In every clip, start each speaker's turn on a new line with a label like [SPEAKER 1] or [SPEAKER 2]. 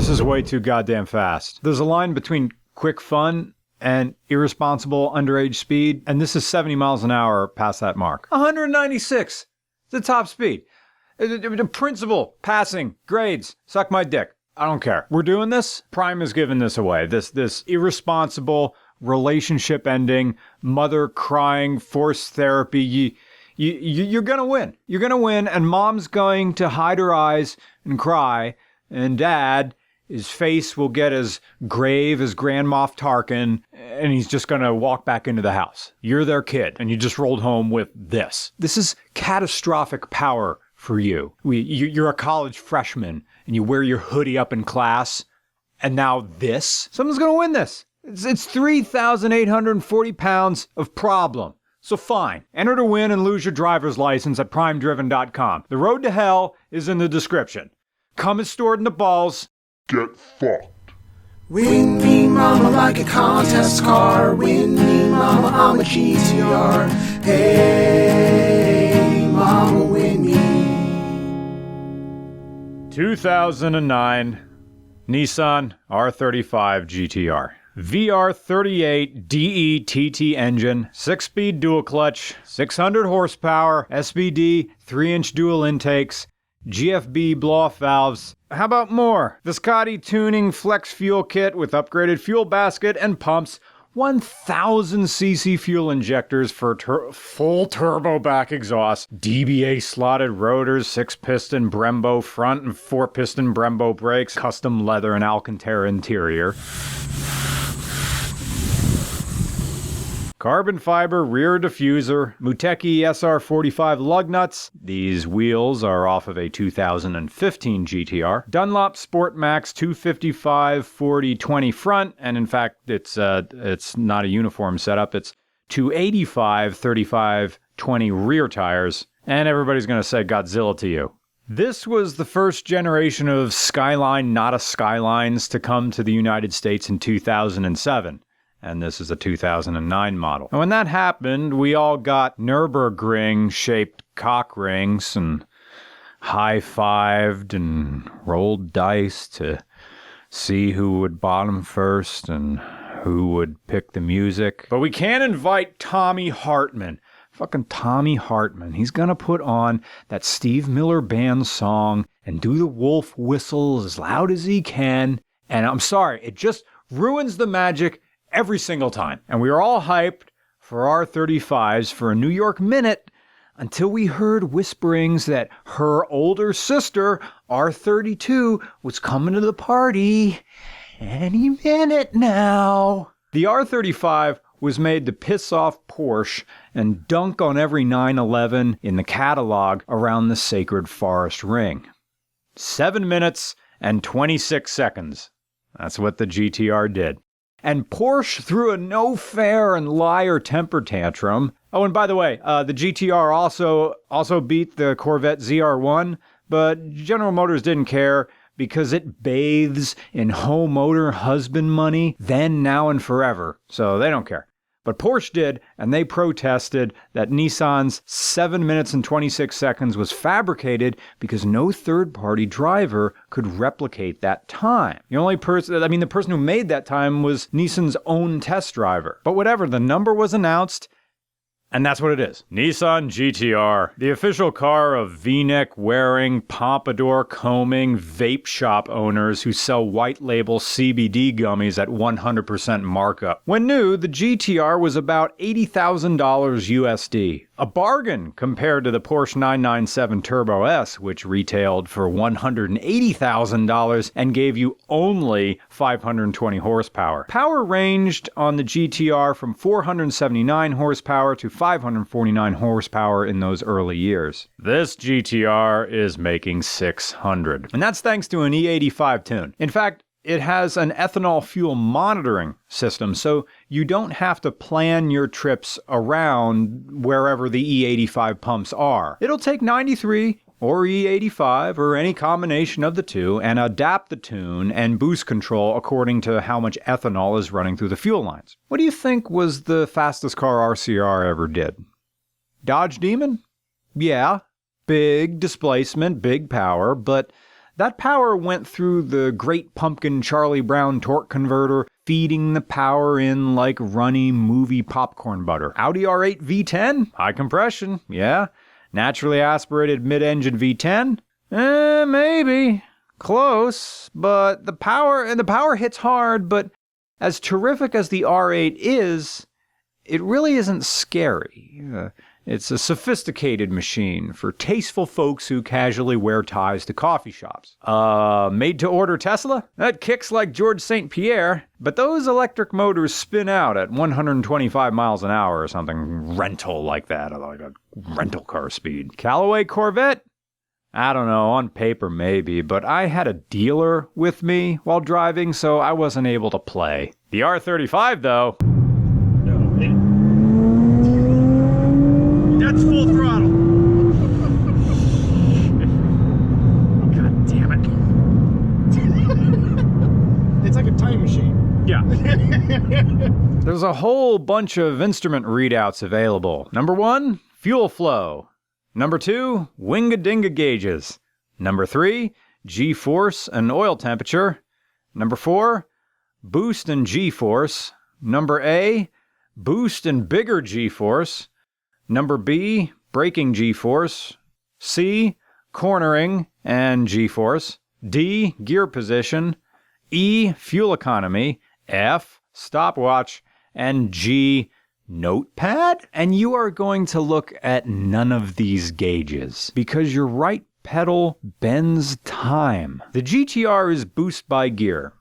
[SPEAKER 1] This is way too goddamn fast. There's a line between quick fun and irresponsible underage speed, and this is 70 miles an hour past that mark. 196! The top speed. Principal, passing, grades, suck my dick. I don't care. We're doing this. Prime is giving this away. This irresponsible, relationship ending, mother crying, forced therapy. You're gonna win. You're gonna win, and mom's going to hide her eyes and cry, and dad, his face will get as grave as Grand Moff Tarkin, and he's just gonna walk back into the house. You're their kid, and you just rolled home with this. This is catastrophic power for you. You're a college freshman, and you wear your hoodie up in class, and now this? Someone's gonna win this. It's 3,840 pounds of problem. So fine, enter to win and lose your driver's license at primedriven.com. The road to hell is in the description. Cum is stored in the balls.
[SPEAKER 2] Get fucked.
[SPEAKER 3] Win me, mama, like a contest car. Win me, mama, I'm a GT-R. Hey, mama, win me.
[SPEAKER 1] 2009 Nissan R35 GT-R. VR38 DETT engine, 6-speed dual clutch, 600 horsepower, SBD, 3-inch dual intakes, GFB blow-off valves. How about more? Viscotti tuning flex fuel kit with upgraded fuel basket and pumps, 1,000cc fuel injectors for full turbo back exhaust, DBA slotted rotors, 6-piston Brembo front and 4-piston Brembo brakes, custom leather and Alcantara interior. Carbon fiber rear diffuser, Muteki SR45 lug nuts. These wheels are off of a 2015 GT-R. Dunlop Sport Max 255 40/20 front, and in fact, it's not a uniform setup. It's 285 35/20 rear tires, and everybody's going to say Godzilla to you. This was the first generation of Skyline Nada Skylines to come to the United States in 2007. And this is a 2009 model. And when that happened, we all got Nürburgring-shaped cock rings and high-fived and rolled dice to see who would bottom first and who would pick the music. But we can't invite Tommy Hartman. Fucking Tommy Hartman. He's gonna put on that Steve Miller Band song and do the wolf whistle as loud as he can. And I'm sorry, it just ruins the magic every single time. And we were all hyped for R35s for a New York minute until we heard whisperings that her older sister, R32, was coming to the party any minute now. The R35 was made to piss off Porsche and dunk on every 911 in the catalog around the Sacred Forest Ring. 7 minutes and 26 seconds. That's what the GT-R did. And Porsche threw a no fair and liar temper tantrum. Oh, and by the way, the GT-R also beat the Corvette ZR1, but General Motors didn't care because it bathes in home motor husband money then, now, and forever. So they don't care. But Porsche did, and they protested that Nissan's 7 minutes and 26 seconds was fabricated because no third-party driver could replicate that time. The person who made that time was Nissan's own test driver. But whatever, the number was announced, and that's what it is. Nissan GT-R, the official car of V-neck wearing, pompadour combing, vape shop owners who sell white label CBD gummies at 100% markup. When new, the GT-R was about $80,000 USD. A bargain compared to the Porsche 997 Turbo S, which retailed for $180,000 and gave you only 520 horsepower. Power ranged on the GT-R from 479 horsepower to 549 horsepower in those early years. This GT-R is making 600. And that's thanks to an E85 tune. In fact, it has an ethanol fuel monitoring system, so you don't have to plan your trips around wherever the E85 pumps are. It'll take 93 or E85 or any combination of the two and adapt the tune and boost control according to how much ethanol is running through the fuel lines. What do you think was the fastest car RCR ever did? Dodge Demon? Yeah, big displacement, big power, but That power went through the Great Pumpkin Charlie Brown torque converter, feeding the power in like runny movie popcorn butter. Audi R8 V10? High compression, yeah. Naturally aspirated mid-engine V10? Maybe. Close, but the power hits hard, but as terrific as the R8 is, it really isn't scary. It's a sophisticated machine for tasteful folks who casually wear ties to coffee shops. Made-to-order Tesla? That kicks like George St. Pierre, but those electric motors spin out at 125 miles an hour or something rental like that, like a rental car speed. Callaway Corvette? I don't know, on paper maybe, but I had a dealer with me while driving, so I wasn't able to play. The R35, though... That's full throttle. God damn
[SPEAKER 2] it. It's like a time machine.
[SPEAKER 1] Yeah. There's a whole bunch of instrument readouts available. Number 1, fuel flow. Number 2, wing-a-ding-a gauges. Number 3, G-force and oil temperature. Number 4, boost and G-force. Number A, boost and bigger G-force. Number B, braking G-force. C, cornering and G-force. D, gear position. E, fuel economy. F, stopwatch. And G, notepad? And you are going to look at none of these gauges because your right pedal bends time. The GT-R is boost by gear.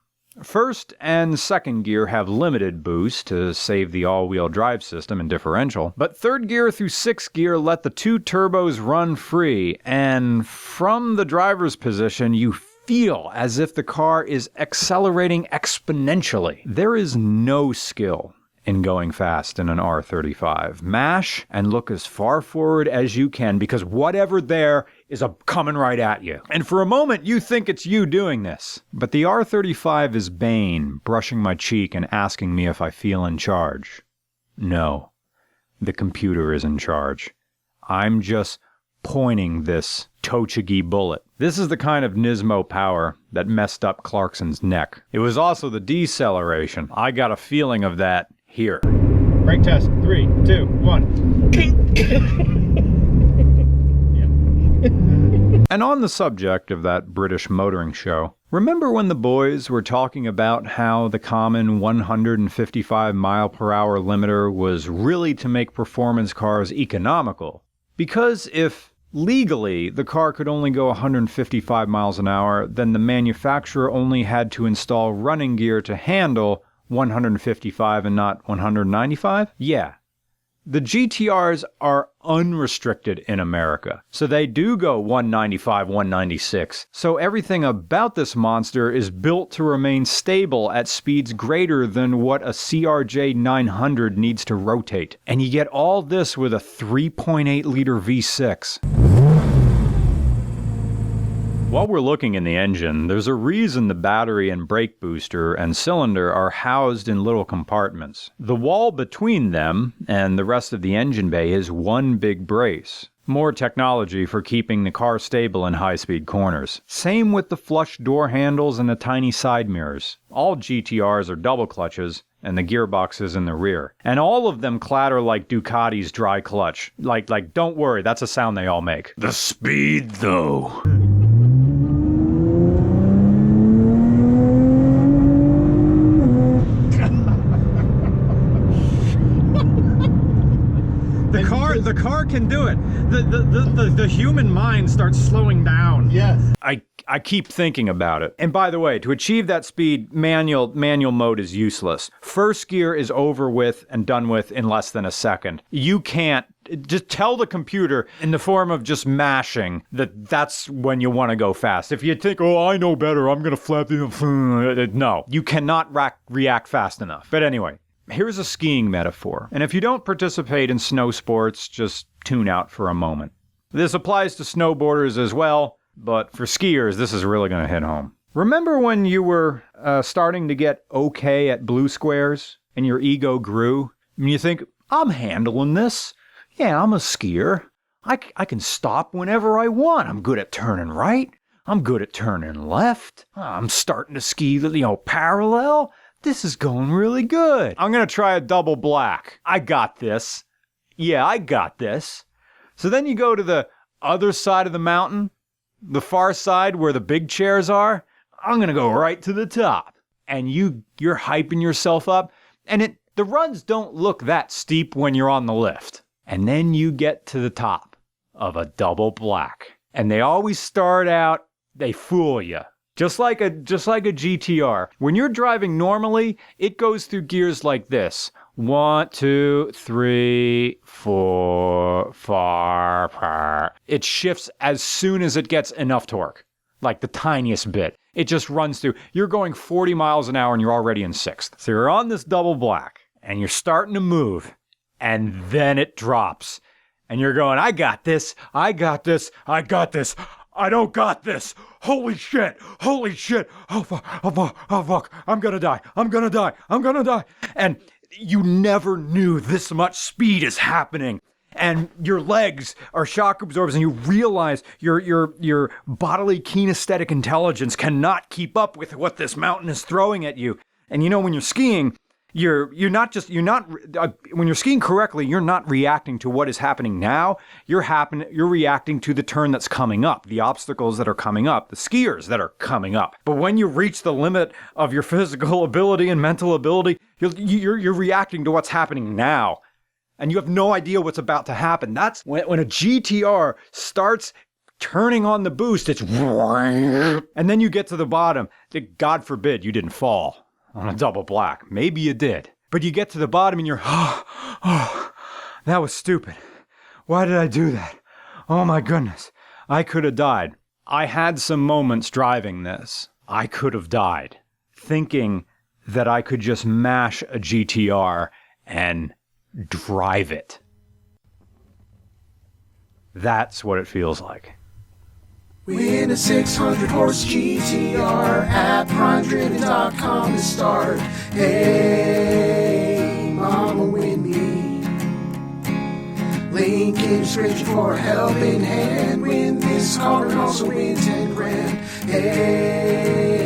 [SPEAKER 1] First and second gear have limited boost to save the all-wheel drive system and differential, but third gear through sixth gear let the two turbos run free, and from the driver's position you feel as if the car is accelerating exponentially. There is no skill in going fast in an R35. Mash and look as far forward as you can because whatever there is coming right at you. And for a moment you think it's you doing this. But the R35 is Bane brushing my cheek and asking me if I feel in charge. No, the computer is in charge. I'm just pointing this Tochigi bullet. This is the kind of Nismo power that messed up Clarkson's neck. It was also the deceleration. I got a feeling of that here.
[SPEAKER 2] Brake test. 3, 2, 1.
[SPEAKER 1] And on the subject of that British motoring show, remember when the boys were talking about how the common 155 mile per hour limiter was really to make performance cars economical? Because if legally the car could only go 155 miles an hour, then the manufacturer only had to install running gear to handle 155 and not 195? Yeah. The GT-Rs are unrestricted in America, so they do go 195, 196. So everything about this monster is built to remain stable at speeds greater than what a CRJ 900 needs to rotate. And you get all this with a 3.8 liter V6. While we're looking in the engine, there's a reason the battery and brake booster and cylinder are housed in little compartments. The wall between them and the rest of the engine bay is one big brace. More technology for keeping the car stable in high-speed corners. Same with the flush door handles and the tiny side mirrors. All GT-Rs are double clutches, and the gearbox is in the rear. And all of them clatter like Ducati's dry clutch. Like, don't worry, that's a sound they all make. The speed, though. The car can do it. The human mind starts slowing down.
[SPEAKER 2] Yes.
[SPEAKER 1] I keep thinking about it. And by the way, to achieve that speed, manual mode is useless. First gear is over with and done with in less than a second. You can't just tell the computer in the form of just mashing that's when you want to go fast. If you think, oh, I know better, I'm going to flap the... No, you cannot react fast enough. But anyway. Here's a skiing metaphor, and if you don't participate in snow sports, just tune out for a moment. This applies to snowboarders as well, but for skiers, this is really going to hit home. Remember when you were starting to get okay at blue squares, and your ego grew, and you think, I'm handling this. Yeah, I'm a skier. I can stop whenever I want. I'm good at turning right. I'm good at turning left. I'm starting to ski, parallel. This is going really good. I'm going to try a double black. I got this. Yeah, I got this. So then you go to the other side of the mountain, the far side where the big chairs are. I'm going to go right to the top. And you're hyping yourself up. And the runs don't look that steep when you're on the lift. And then you get to the top of a double black. And they always start out, they fool you. Just like a GT-R. When you're driving normally, it goes through gears like this. 1, 2, 3, 4, 5. It shifts as soon as it gets enough torque. Like the tiniest bit. It just runs through. You're going 40 miles an hour and you're already in 6th. So you're on this double black and you're starting to move. And then it drops. And you're going, I got this. I got this. I got this. I don't got this. Holy shit. Holy shit. Oh fuck. Oh fuck. Oh fuck. I'm gonna die. I'm gonna die. I'm gonna die. And you never knew this much speed is happening. And your legs are shock absorbers, and you realize your bodily kinesthetic intelligence cannot keep up with what this mountain is throwing at you. And when you're skiing, when you're skiing correctly, you're not reacting to what is happening now. You're reacting to the turn that's coming up, the obstacles that are coming up, the skiers that are coming up. But when you reach the limit of your physical ability and mental ability, you're reacting to what's happening now. And you have no idea what's about to happen. That's when a GT-R starts turning on the boost, it's and then you get to the bottom. God forbid you didn't fall on a double black. Maybe you did. But you get to the bottom and you're, that was stupid. Why did I do that? Oh my goodness. I could have died. I had some moments driving this. I could have died. Thinking that I could just mash a GT-R and drive it. That's what it feels like.
[SPEAKER 3] Win a 600 horse GT-R at primedriven.com to start. Hey, mama, win me. Link in description for a helping hand. Win this car and also win 10 grand. Hey.